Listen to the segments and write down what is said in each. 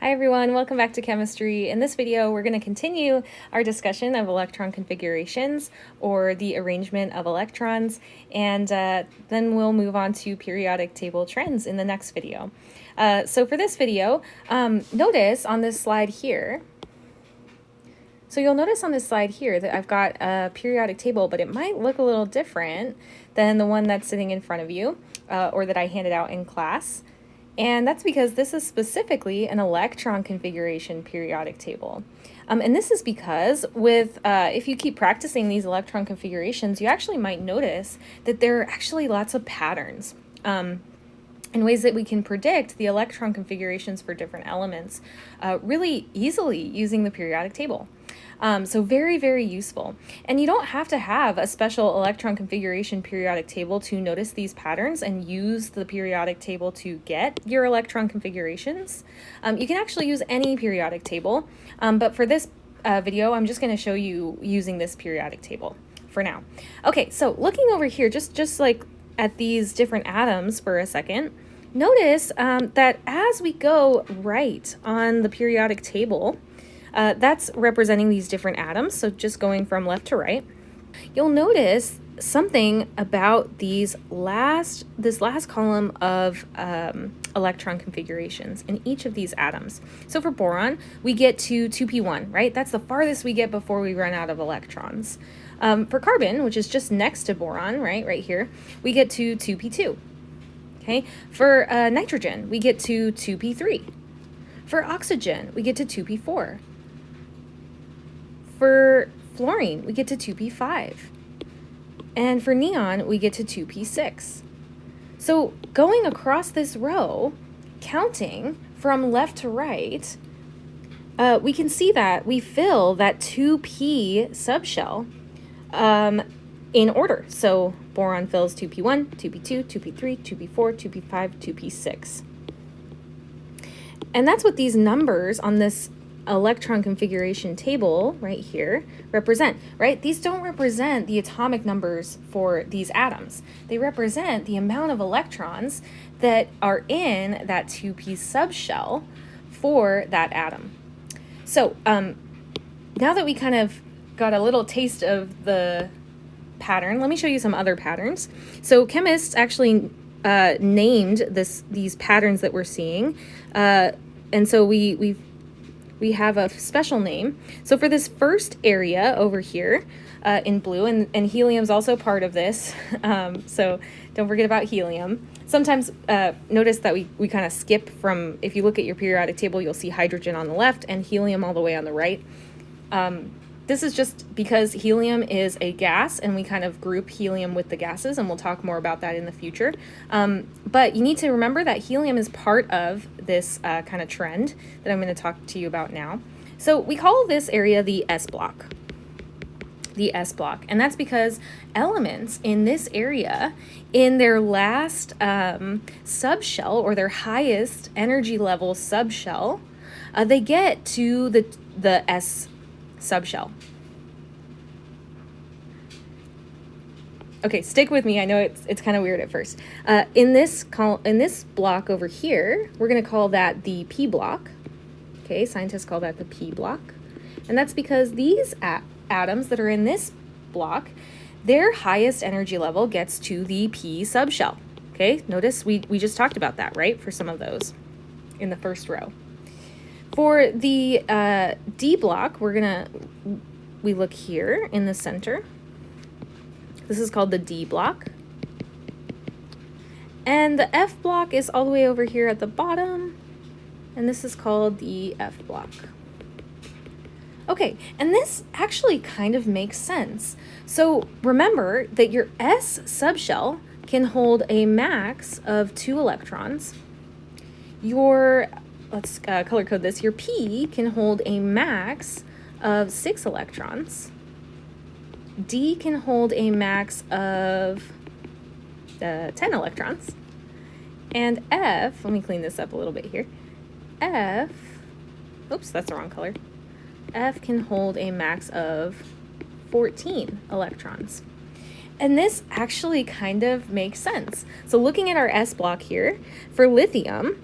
Hi everyone, welcome back to chemistry. In this video, we're going to continue our discussion of electron configurations or the arrangement of electrons, and then we'll move on to periodic table trends in the next video. So for this video, notice on this slide here, you'll notice on this slide here that I've got a periodic table, but it might look a little different than the one that's sitting in front of you or that I handed out in class. And that's because this is specifically an electron configuration periodic table. And this is because if you keep practicing these electron configurations, you actually might notice that there are actually lots of patterns in ways that we can predict the electron configurations for different elements really easily using the periodic table. So very, very useful. And you don't have to have a special electron configuration periodic table to notice these patterns and use the periodic table to get your electron configurations. You can actually use any periodic table, but for this video, I'm just going to show you using this periodic table for now. Okay, so looking over here, just like at these different atoms for a second, notice that as we go right on the periodic table, that's representing these different atoms, so just going from left to right. You'll notice something about this last column of electron configurations in each of these atoms. So for boron, we get to 2p1, right? That's the farthest we get before we run out of electrons. For carbon, which is just next to boron, right here, we get to 2p2. Okay. For nitrogen, we get to 2p3. For oxygen, we get to 2p4. For fluorine, we get to 2p5. And for neon, we get to 2p6. So going across this row, counting from left to right, we can see that we fill that 2p subshell in order. So boron fills 2p1, 2p2, 2p3, 2p4, 2p5, 2p6. And that's what these numbers on this electron configuration table right here represent, right? These don't represent the atomic numbers for these atoms. They represent the amount of electrons that are in that 2p subshell for that atom. So now that we kind of got a little taste of the pattern, let me show you some other patterns. So chemists actually named these patterns that we're seeing, and so we have a special name. So for this first area over here in blue, and helium's also part of this, so don't forget about helium. Sometimes notice that we kind of skip from, if you look at your periodic table, you'll see hydrogen on the left and helium all the way on the right. This is just because helium is a gas, and we kind of group helium with the gases, and we'll talk more about that in the future. But you need to remember that helium is part of this kind of trend that I'm going to talk to you about now. So we call this area the S block. The S block. And that's because elements in this area, in their last subshell, or their highest energy level subshell, they get to the S subshell. Okay, stick with me. I know it's kind of weird at first. In this block over here, we're going to call that the P block. Okay, scientists call that the P block. And that's because these atoms that are in this block, their highest energy level gets to the P subshell. Okay, notice we just talked about that, right? For some of those in the first row. For the D block, we look here in the center. This is called the D block. And the F block is all the way over here at the bottom, and this is called the F block. Okay, and this actually kind of makes sense. So remember that your S subshell can hold a max of 2 electrons. Let's color code this. Your P can hold a max of 6 electrons. D can hold a max of 10 electrons. And F, let me clean this up a little bit here. Oops, that's the wrong color. F can hold a max of 14 electrons. And this actually kind of makes sense. So looking at our S block here, for lithium,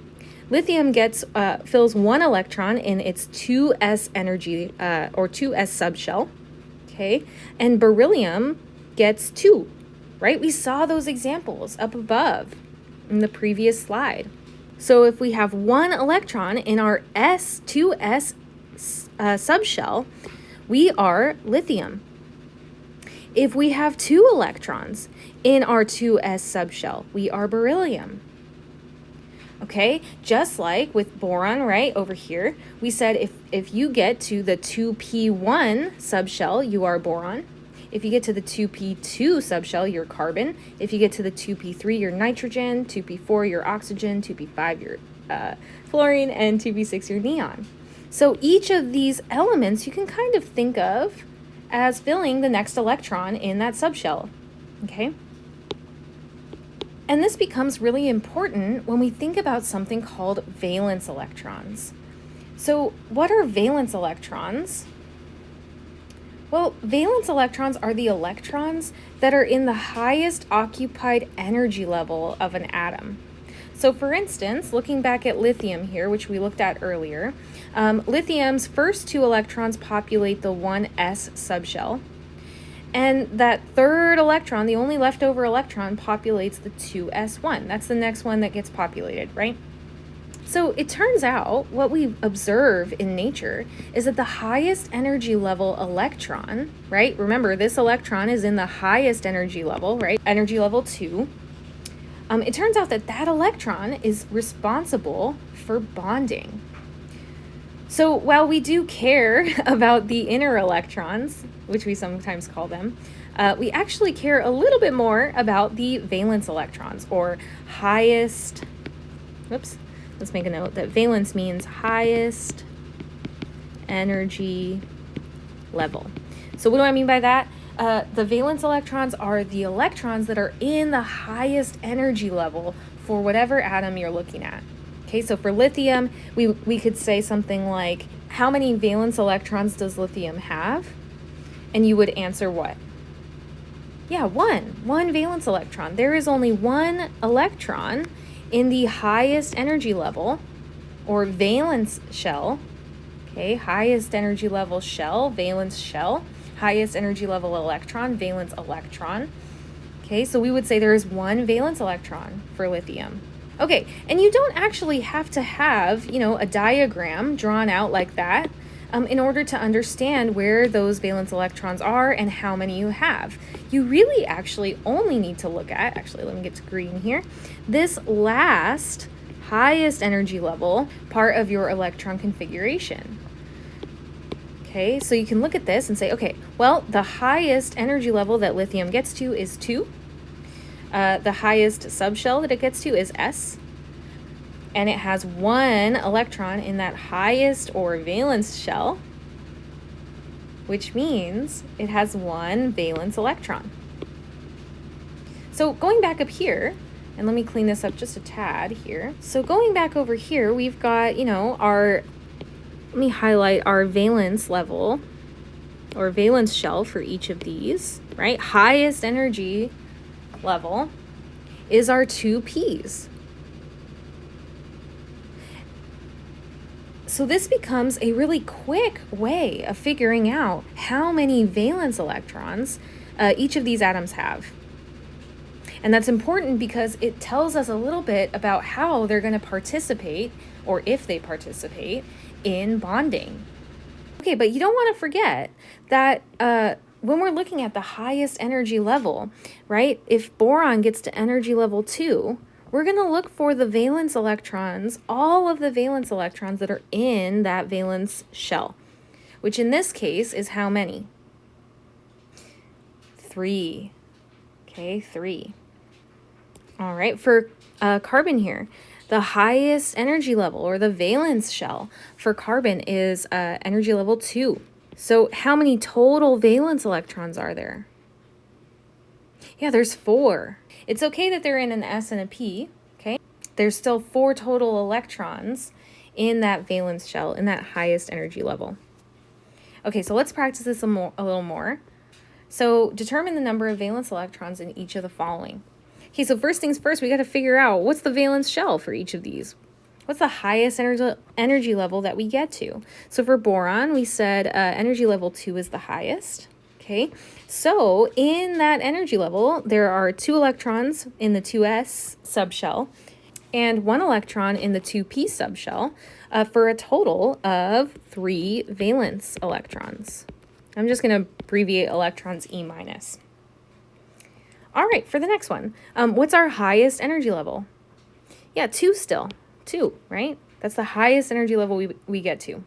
Lithium gets fills 1 electron in its 2s energy or 2s subshell, okay? And beryllium gets 2, right? We saw those examples up above in the previous slide. So if we have 1 electron in our 2s subshell, we are lithium. If we have 2 electrons in our 2s subshell, we are beryllium. Okay, just like with boron, right, over here, we said if you get to the 2p1 subshell, you are boron. If you get to the 2p2 subshell, you're carbon. If you get to the 2p3, you're nitrogen. 2p4, you're oxygen. 2p5, you're fluorine. And 2p6, you're neon. So each of these elements you can kind of think of as filling the next electron in that subshell, okay? And this becomes really important when we think about something called valence electrons. So what are valence electrons? Well, valence electrons are the electrons that are in the highest occupied energy level of an atom. So for instance, looking back at lithium here, which we looked at earlier, lithium's first 2 electrons populate the 1s subshell. And that third electron, the only leftover electron, populates the 2s1. That's the next one that gets populated, right? So it turns out what we observe in nature is that the highest energy level electron, right? Remember, this electron is in the highest energy level, right? Energy level 2. It turns out that that electron is responsible for bonding. So while we do care about the inner electrons, which we sometimes call them, we actually care a little bit more about the valence electrons, or highest, let's make a note that valence means highest energy level. So what do I mean by that? The valence electrons are the electrons that are in the highest energy level for whatever atom you're looking at. Okay, so for lithium, we could say something like, how many valence electrons does lithium have? And you would answer what? Yeah, one valence electron. There is only 1 electron in the highest energy level, or valence shell. Okay, highest energy level shell, valence shell. Highest energy level electron, valence electron. Okay, so we would say there is 1 valence electron for lithium. Okay, and you don't actually have to have, a diagram drawn out like that in order to understand where those valence electrons are and how many you have. You really actually only need to look at, actually let me get to green here, this last highest energy level part of your electron configuration. Okay, so you can look at this and say, okay, well, the highest energy level that lithium gets to is 2. The highest subshell that it gets to is S, and it has 1 electron in that highest or valence shell, which means it has 1 valence electron. So going back up here, and let me clean this up just a tad here. So going back over here, we've got, let me highlight our valence level or valence shell for each of these, right? Highest energy level is our 2 P's. So this becomes a really quick way of figuring out how many valence electrons each of these atoms have. And that's important because it tells us a little bit about how they're going to participate, or if they participate, in bonding. Okay, but you don't want to forget that when we're looking at the highest energy level, right, if boron gets to energy level 2, we're going to look for the valence electrons, all of the valence electrons that are in that valence shell, which in this case is how many? 3. Okay, 3. All right, for carbon here, the highest energy level, or the valence shell for carbon, is energy level 2. So how many total valence electrons are there? Yeah, there's 4. It's okay that they're in an S and a P, okay? There's still 4 total electrons in that valence shell, in that highest energy level. Okay, so let's practice this a little more. So determine the number of valence electrons in each of the following. Okay, so first things first, we got to figure out what's the valence shell for each of these. What's the highest energy level that we get to? So for boron, we said energy level 2 is the highest. Okay, so in that energy level, there are 2 electrons in the 2s subshell and 1 electron in the 2p subshell for a total of 3 valence electrons. I'm just going to abbreviate electrons E minus. All right, for the next one, what's our highest energy level? Yeah, 2 still. 2, right? That's the highest energy level we get to.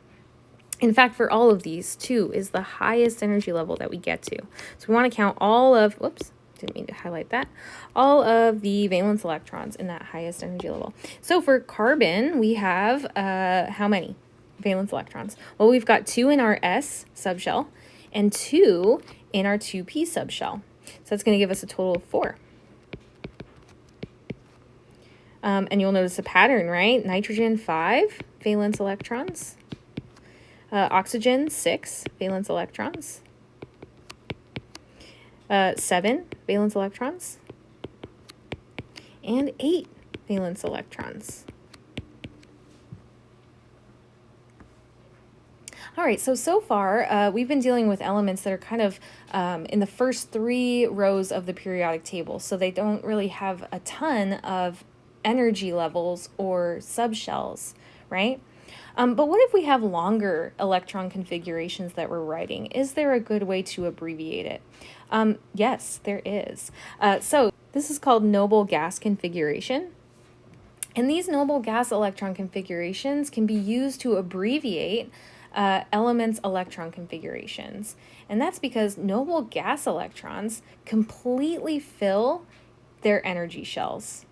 In fact, for all of these, 2 is the highest energy level that we get to. So we want to count all of, whoops, didn't mean to highlight that, all of the valence electrons in that highest energy level. So for carbon, we have how many valence electrons? Well, we've got 2 in our S subshell and 2 in our 2p subshell. So that's going to give us a total of 4. And you'll notice a pattern, right? Nitrogen, 5 valence electrons. Oxygen, 6 valence electrons. 7 valence electrons. And 8 valence electrons. All right, so far we've been dealing with elements that are kind of in the first 3 rows of the periodic table. So they don't really have a ton of energy levels or subshells, right? But what if we have longer electron configurations that we're writing? Is there a good way to abbreviate it? Yes, there is. So this is called noble gas configuration. And these noble gas electron configurations can be used to abbreviate elements electron configurations. And that's because noble gas electrons completely fill their energy shells.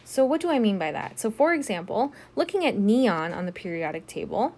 So what do I mean by that? So for example, looking at neon on the periodic table,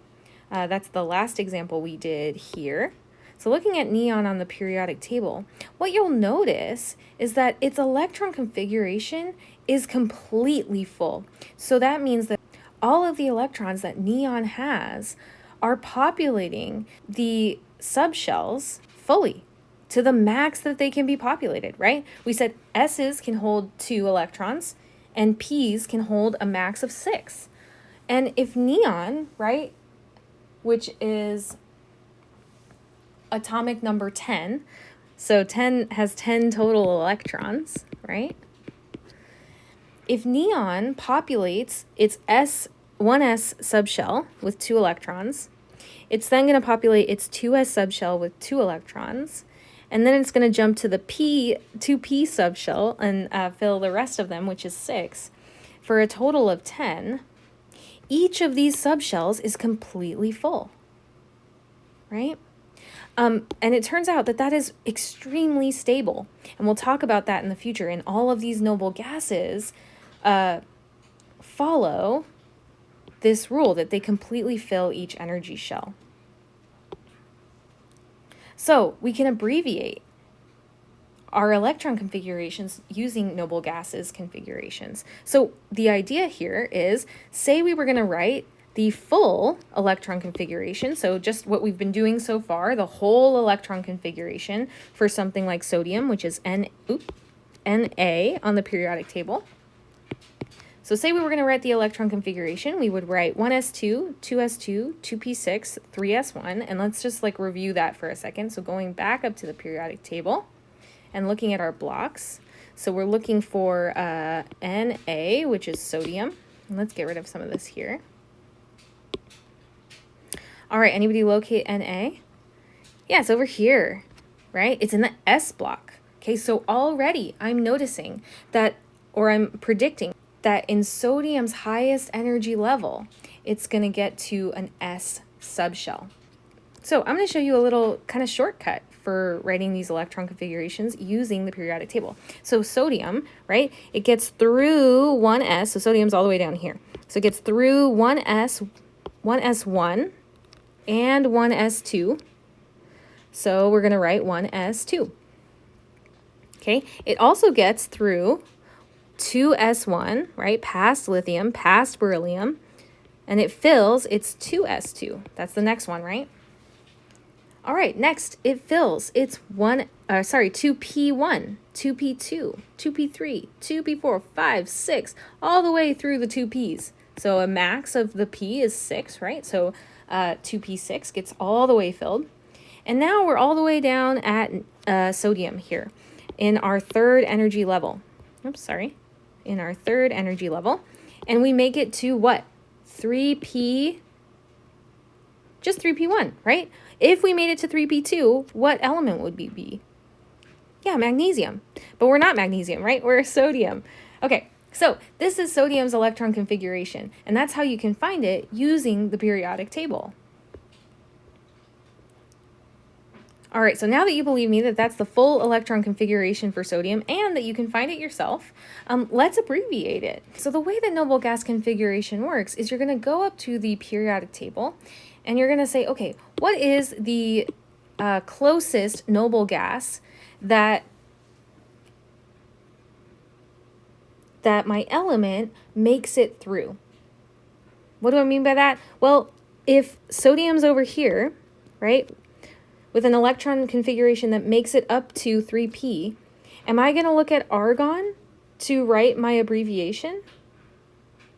that's the last example we did here. So looking at neon on the periodic table, what you'll notice is that its electron configuration is completely full. So that means that all of the electrons that neon has are populating the subshells fully to the max that they can be populated, right? We said S's can hold 2 electrons, and P's can hold a max of 6. And if neon, right, which is atomic number 10, so 10 has 10 total electrons, right? If neon populates its 1s subshell with 2 electrons, it's then going to populate its 2s subshell with 2 electrons, and then it's going to jump to the 2p subshell and fill the rest of them, which is 6, for a total of 10. Each of these subshells is completely full, right? And it turns out that that is extremely stable, and we'll talk about that in the future. And all of these noble gases follow this rule that they completely fill each energy shell. So we can abbreviate our electron configurations using noble gases configurations. So the idea here is, say we were going to write the full electron configuration, so just what we've been doing so far, the whole electron configuration for something like sodium, which is Na on the periodic table. So say we were going to write the electron configuration, we would write 1s2, 2s2, 2p6, 3s1, and let's just like review that for a second. So going back up to the periodic table and looking at our blocks. So we're looking for Na, which is sodium. And let's get rid of some of this here. All right, anybody locate Na? Yeah, it's over here, right? It's in the S block. Okay, so already I'm noticing that, or I'm predicting that in sodium's highest energy level, it's going to get to an S subshell. So I'm going to show you a little kind of shortcut for writing these electron configurations using the periodic table. So sodium, right, it gets through 1s, so sodium's all the way down here. So it gets through 1s, 1s1, and 1s2. So we're going to write 1s2. Okay, it also gets through 2s1, right, past lithium, past beryllium, and it fills its 2s2. That's the next one, right? All right, next it fills its 2p1, 2p2, 2p3, 2p4, 5, 6, all the way through the 2p's. So a max of the P is 6, right? So 2p6 gets all the way filled. And now we're all the way down at sodium here in our third energy level. Oops, sorry. In our third energy level. And we make it to what? 3p, just 3p1, right? If we made it to 3p2, what element would we be? Yeah, magnesium. But we're not magnesium, right? We're sodium. Okay, so this is sodium's electron configuration, and that's how you can find it using the periodic table. All right, so now that you believe me that that's the full electron configuration for sodium and that you can find it yourself, let's abbreviate it. So the way that noble gas configuration works is you're going to go up to the periodic table and you're going to say, okay, what is the closest noble gas that my element makes it through? What do I mean by that? Well, if sodium's over here, right, with an electron configuration that makes it up to 3p, am I going to look at argon to write my abbreviation?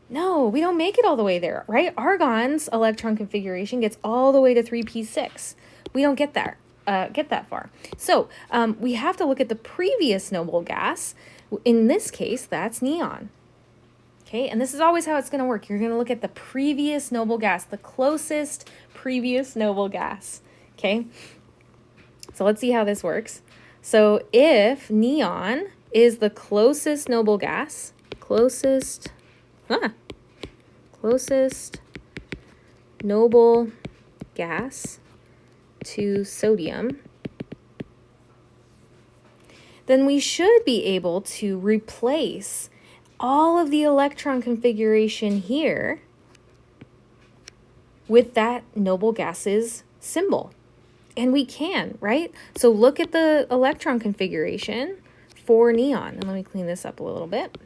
No, we don't make it all the way there, right? Argon's electron configuration gets all the way to 3p6. We don't get that far. So we have to look at the previous noble gas. In this case, that's neon. Okay, and this is always how it's going to work. You're going to look at the previous noble gas, the closest previous noble gas. Okay, so let's see how this works. So if neon is the closest noble gas, closest noble gas to sodium, then we should be able to replace all of the electron configuration here with that noble gas's symbol. And we can, right? So look at the electron configuration for neon. And let me clean this up a little bit.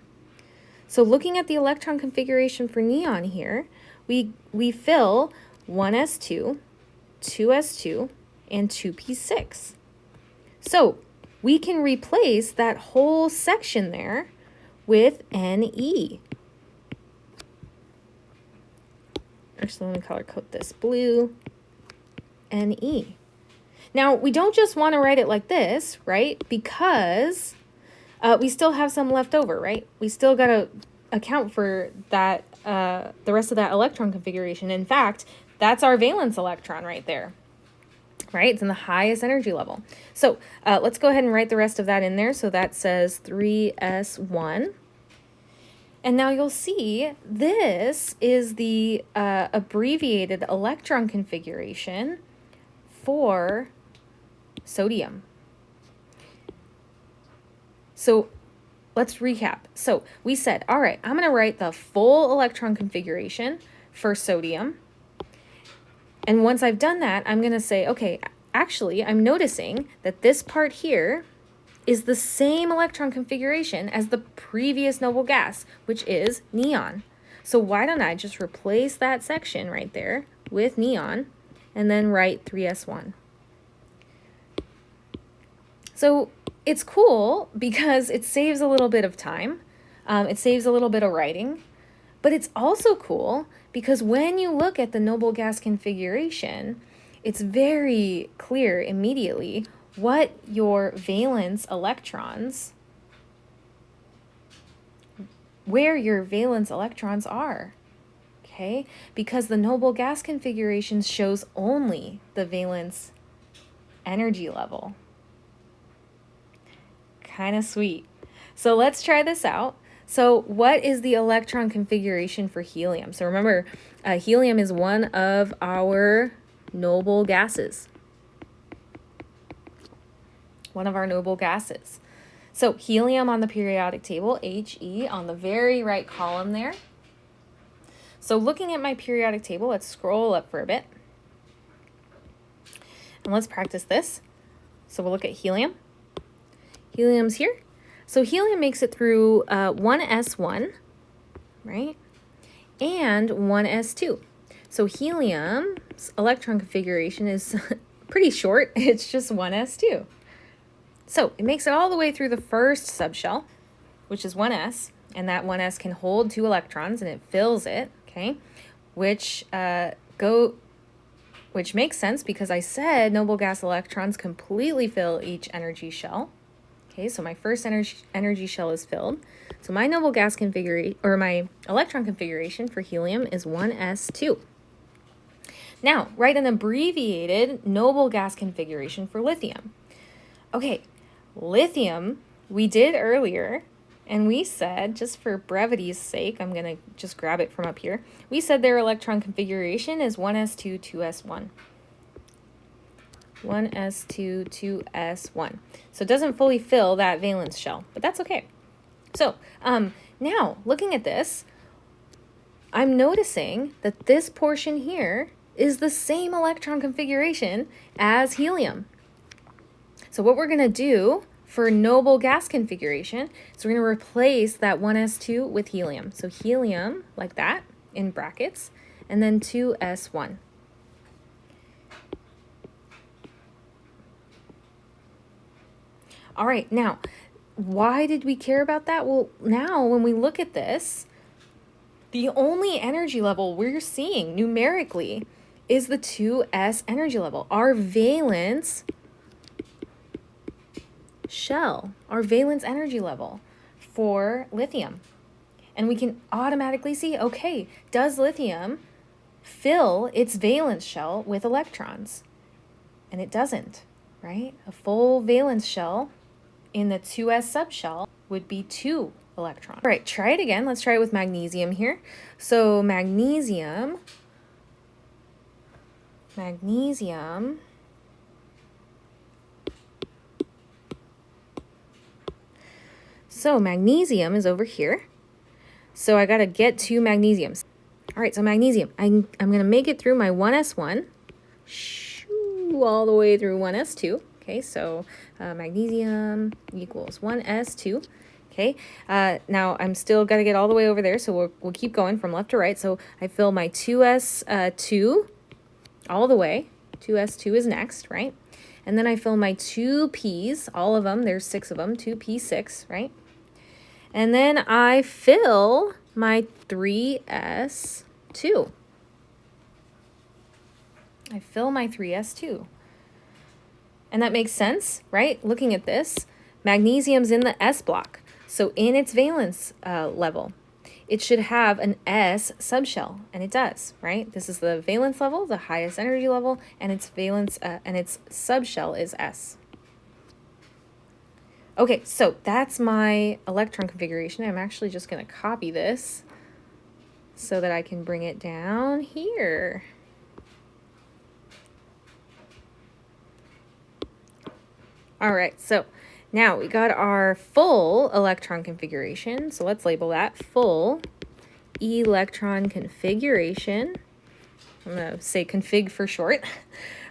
So looking at the electron configuration for neon here, we fill 1s2, 2s2, and 2p6. So we can replace that whole section there with Ne. Actually, let me color code this blue, Ne. Now, we don't just want to write it like this, right? Because we still have some left over, right? We still got to account for that, the rest of that electron configuration. In fact, that's our valence electron right there, right? It's in the highest energy level. So let's go ahead and write the rest of that in there. So that says 3s1. And now you'll see this is the abbreviated electron configuration for sodium. So let's recap. So we said, all right, I'm going to write the full electron configuration for sodium. And once I've done that, I'm going to say, okay, actually, I'm noticing that this part here is the same electron configuration as the previous noble gas, which is neon. So why don't I just replace that section right there with neon and then write 3s1. So it's cool because it saves a little bit of time. It saves a little bit of writing. But it's also cool because when you look at the noble gas configuration, it's very clear immediately what your valence electrons, where your valence electrons are. Okay? Because the noble gas configuration shows only the valence energy level. Kind of sweet. So let's try this out. So what is the electron configuration for helium? So remember, helium is one of our noble gases. One of our noble gases. So helium on the periodic table, He, on the very right column there. So looking at my periodic table, let's scroll up for a bit. And let's practice this. So we'll look at helium. Helium's here. So helium makes it through 1s1, right? And 1s2. So helium's electron configuration is pretty short. It's just 1s2. So it makes it all the way through the first subshell, which is 1s, and that 1s can hold 2 electrons, and it fills it, okay, which makes sense because I said noble gas electrons completely fill each energy shell. Okay, so my first energy shell is filled. So my noble gas configuration, or my electron configuration for helium is 1s2. Now, write an abbreviated noble gas configuration for lithium. Okay, lithium we did earlier, and we said, just for brevity's sake, I'm going to just grab it from up here. We said their electron configuration is 1s2, 2s1. 1s2, 2s1. So it doesn't fully fill that valence shell, but that's okay. So now, looking at this, I'm noticing that this portion here is the same electron configuration as helium. So what we're going to do for noble gas configuration is we're going to replace that 1s2 with helium. So helium, like that, in brackets, and then 2s1. All right, now, why did we care about that? Well, now when we look at this, the only energy level we're seeing numerically is the 2s energy level, our valence shell, our valence energy level for lithium. And we can automatically see, okay, does lithium fill its valence shell with electrons? And it doesn't, right? A full valence shell in the 2s subshell would be 2 electrons. All right, try it again. Let's try it with magnesium here. So magnesium. So magnesium is over here. So I got to get 2 magnesiums. All right, so magnesium. I'm going to make it through my 1s1. Shoo, all the way through 1s2. Okay, so magnesium equals 1s2. Okay, now I'm still got to get all the way over there, so we'll keep going from left to right. So I fill my 2s2 all the way. 2s2 is next, right? And then I fill my 2p's, all of them, there's 6 of them, 2p6, right? And then I fill my 3s2. I fill my 3s2. And that makes sense, right? Looking at this, magnesium's in the s block. So in its valence level, it should have an s subshell, and it does, right? This is the valence level, the highest energy level, and its valence and its subshell is s. Okay, so that's my electron configuration. I'm actually just going to copy this so that I can bring it down here. All right, so now we got our full electron configuration. So let's label that full electron configuration. I'm going to say config for short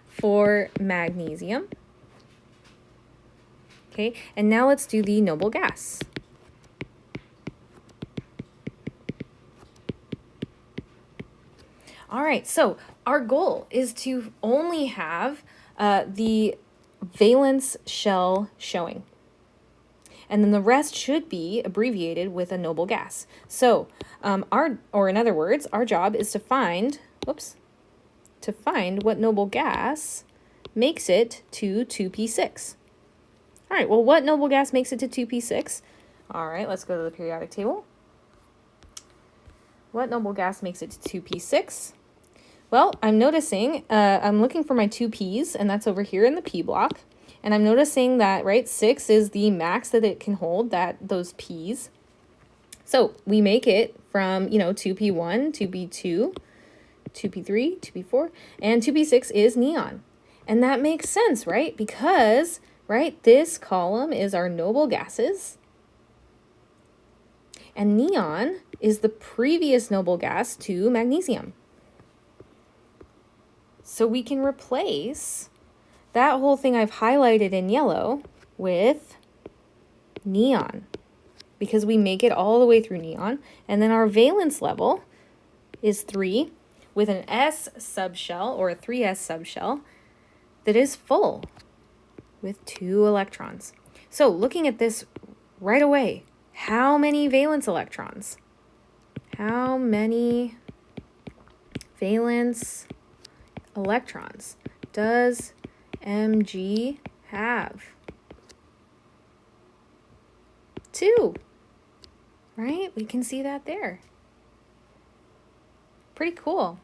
for magnesium. Okay, and now let's do the noble gas. All right, so our goal is to only have the valence shell showing. And then the rest should be abbreviated with a noble gas. So in other words, our job is to find, what noble gas makes it to 2p6. All right, well, what noble gas makes it to 2p6? All right, let's go to the periodic table. What noble gas makes it to 2p6? Well, I'm noticing, I'm looking for my 2p's, and that's over here in the p block. And I'm noticing that, right, 6 is the max that it can hold, those p's. So we make it from, 2p1, 2p2, 2p3, 2p4, and 2p6 is neon. And that makes sense, right? Because, right, this column is our noble gases. And neon is the previous noble gas to magnesium. So we can replace that whole thing I've highlighted in yellow with neon because we make it all the way through neon. And then our valence level is 3 with an s subshell or a 3s subshell that is full with 2 electrons. So looking at this right away, how many valence electrons? How many valence electrons does Mg have? 2, right? We can see that there. Pretty cool.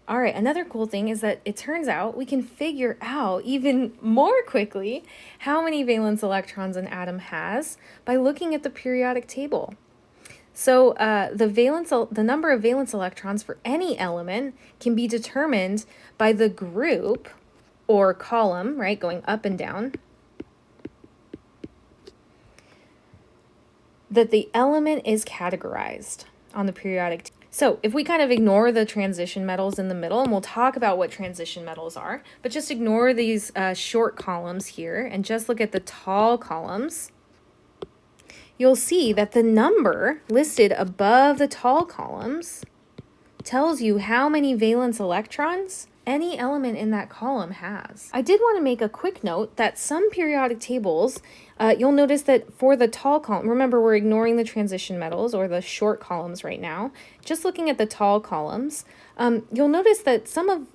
All right, another cool thing is that it turns out we can figure out even more quickly how many valence electrons an atom has by looking at the periodic table. So the number of valence electrons for any element can be determined by the group or column, right, going up and down, that the element is categorized on the periodic table. So if we kind of ignore the transition metals in the middle, and we'll talk about what transition metals are, but just ignore these short columns here and just look at the tall columns, you'll see that the number listed above the tall columns tells you how many valence electrons any element in that column has. I did want to make a quick note that some periodic tables, you'll notice that for the tall column, remember we're ignoring the transition metals or the short columns right now, just looking at the tall columns, you'll notice that some of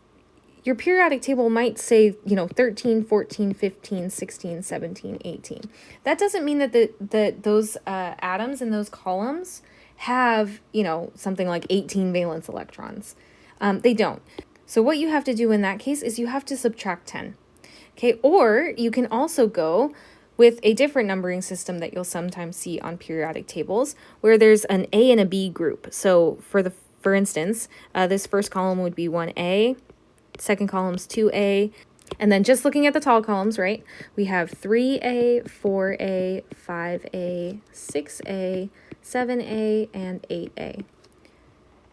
your periodic table might say, 13, 14, 15, 16, 17, 18. That doesn't mean that those atoms in those columns have, something like 18 valence electrons. They don't. So what you have to do in that case is you have to subtract 10. Okay, or you can also go with a different numbering system that you'll sometimes see on periodic tables where there's an A and a B group. So for instance, this first column would be 1A, second column's 2A, and then just looking at the tall columns, right, we have 3A, 4A, 5A, 6A, 7A, and 8A.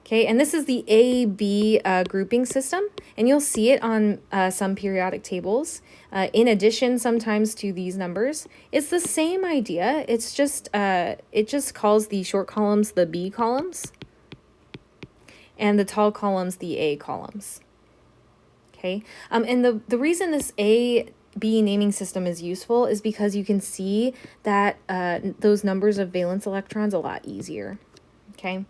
Okay, and this is the A-B grouping system, and you'll see it on some periodic tables. In addition, sometimes to these numbers, it's the same idea. It's just it just calls the short columns the B columns, and the tall columns the A columns. Okay, and the reason this A-B naming system is useful is because you can see that those numbers of valence electrons a lot easier. Okay.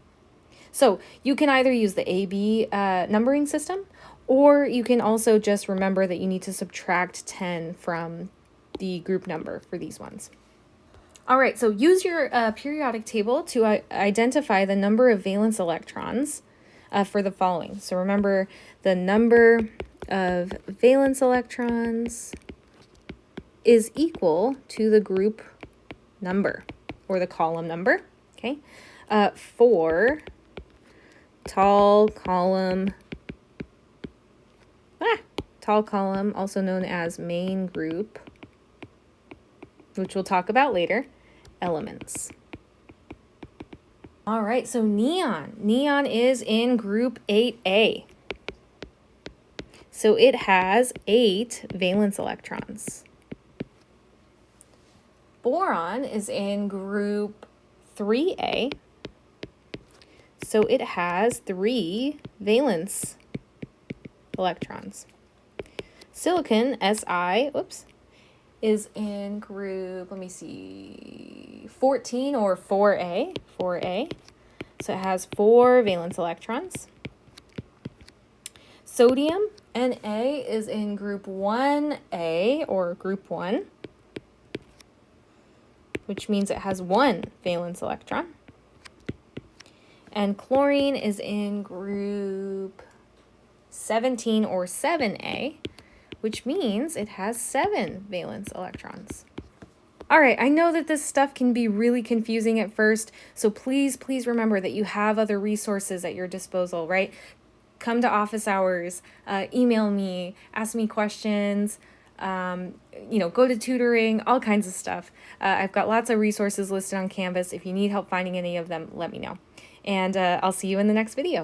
So you can either use the AB numbering system, or you can also just remember that you need to subtract 10 from the group number for these ones. All right, so use your periodic table to identify the number of valence electrons for the following. So remember, the number of valence electrons is equal to the group number or the column number, okay? For tall column, also known as main group, which we'll talk about later, elements. All right, so neon. Neon is in group 8A. So it has 8 valence electrons. Boron is in group 3A. So it has 3 valence electrons. Silicon, Si, is in group, 14 or 4A. So it has 4 valence electrons. Sodium, Na, is in group 1A or group 1, which means it has 1 valence electron. And chlorine is in group 17 or 7A, which means it has 7 valence electrons. All right, I know that this stuff can be really confusing at first, so please remember that you have other resources at your disposal, right? Come to office hours, email me, ask me questions, go to tutoring, all kinds of stuff. I've got lots of resources listed on Canvas. If you need help finding any of them, let me know. And I'll see you in the next video.